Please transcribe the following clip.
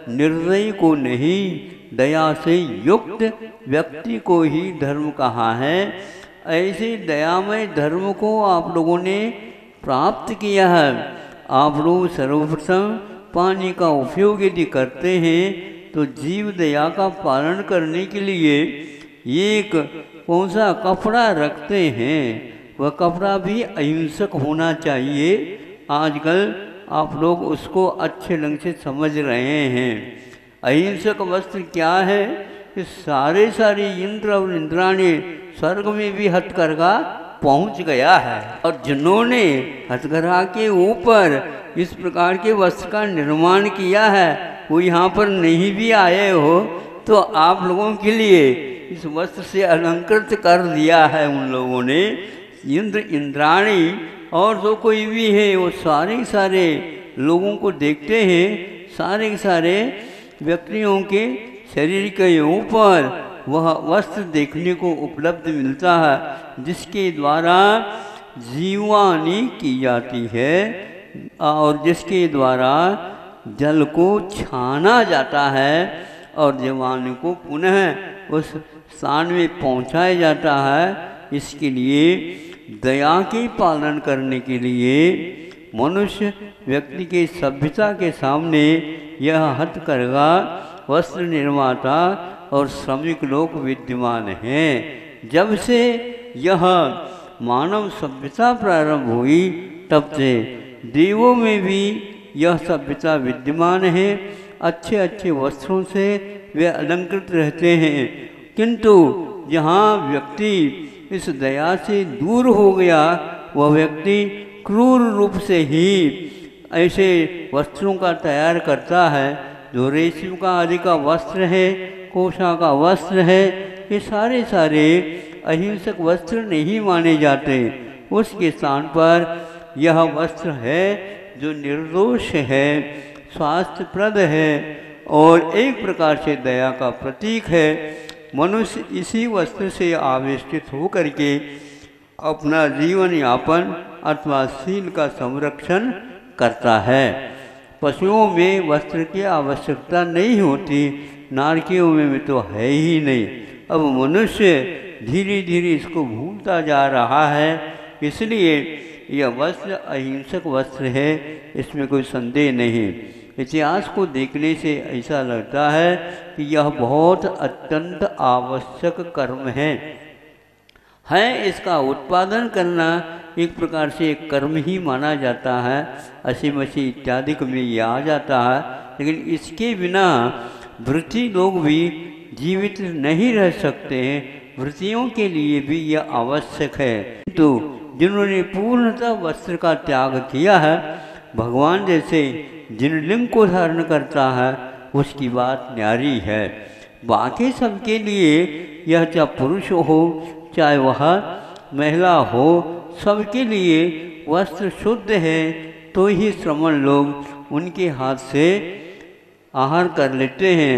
निर्दयी को नहीं, दया से युक्त व्यक्ति को ही धर्म कहा है। ऐसे दयामय धर्म को आप लोगों ने प्राप्त किया है। आप लोग सर्वप्रथम पानी का उपयोग यदि करते हैं तो जीव दया का पालन करने के लिए एक कौन सा कपड़ा रखते हैं, वह कपड़ा भी अहिंसक होना चाहिए। आजकल आप लोग उसको अच्छे ढंग से समझ रहे हैं। अहिंसक वस्त्र क्या है कि सारे इंद्र और इंद्राणी स्वर्ग में भी हथकरघा पहुंच गया है, और जिन्होंने हथकरघा के ऊपर इस प्रकार के वस्त्र का निर्माण किया है वो यहाँ पर नहीं भी आए हो तो आप लोगों के लिए इस वस्त्र से अलंकृत कर दिया है उन लोगों ने। इंद्र इंद्राणी और जो कोई भी है वो सारे लोगों को देखते हैं, सारे व्यक्तियों के शरीर के ऊपर वह वस्त्र देखने को उपलब्ध मिलता है, जिसके द्वारा जीवानी की जाती है और जिसके द्वारा जल को छाना जाता है और जीवाणु को पुनः उस स्थान में पहुंचाया जाता है। इसके लिए दया के पालन करने के लिए मनुष्य व्यक्ति के सभ्यता के सामने यह हथकरघा वस्त्र निर्माता और श्रमिक लोग विद्यमान हैं। जब से यह मानव सभ्यता प्रारंभ हुई तब से देवों में भी यह सभ्यता विद्यमान है। अच्छे वस्त्रों से वे अलंकृत रहते हैं, किंतु जहाँ व्यक्ति इस दया से दूर हो गया वह व्यक्ति क्रूर रूप से ही ऐसे वस्त्रों का तैयार करता है। जो रेशम का आदि का वस्त्र है, कोशा का वस्त्र है, ये सारे अहिंसक वस्त्र नहीं माने जाते। उसके स्थान पर यह वस्त्र है जो निर्दोष है, स्वास्थ्यप्रद है और एक प्रकार से दया का प्रतीक है। मनुष्य इसी वस्त्र से आवेष्टित होकर के अपना जीवन यापन अथवा शील का संरक्षण करता है। पशुओं में वस्त्र की आवश्यकता नहीं होती, नारकियों में तो है ही नहीं। अब मनुष्य धीरे इसको भूलता जा रहा है, इसलिए यह वस्त्र अहिंसक वस्त्र है, इसमें कोई संदेह नहीं। इतिहास को देखने से ऐसा लगता है कि यह बहुत अत्यंत आवश्यक कर्म है। इसका उत्पादन करना एक प्रकार से एक कर्म ही माना जाता है। असी मसी इत्यादि में यह आ जाता है, लेकिन इसके बिना वृत्ति लोग भी जीवित नहीं रह सकते हैं। वृत्तियों के लिए भी यह आवश्यक है। तो जिन्होंने पूर्णतः वस्त्र का त्याग किया है, भगवान जैसे जिन लिंग को धारण करता है उसकी बात न्यारी है। बाकी सबके लिए यह चाहे पुरुष हो चाहे वह महिला हो, सबके लिए वस्त्र शुद्ध है तो ही श्रमण लोग उनके हाथ से आहार कर लेते हैं।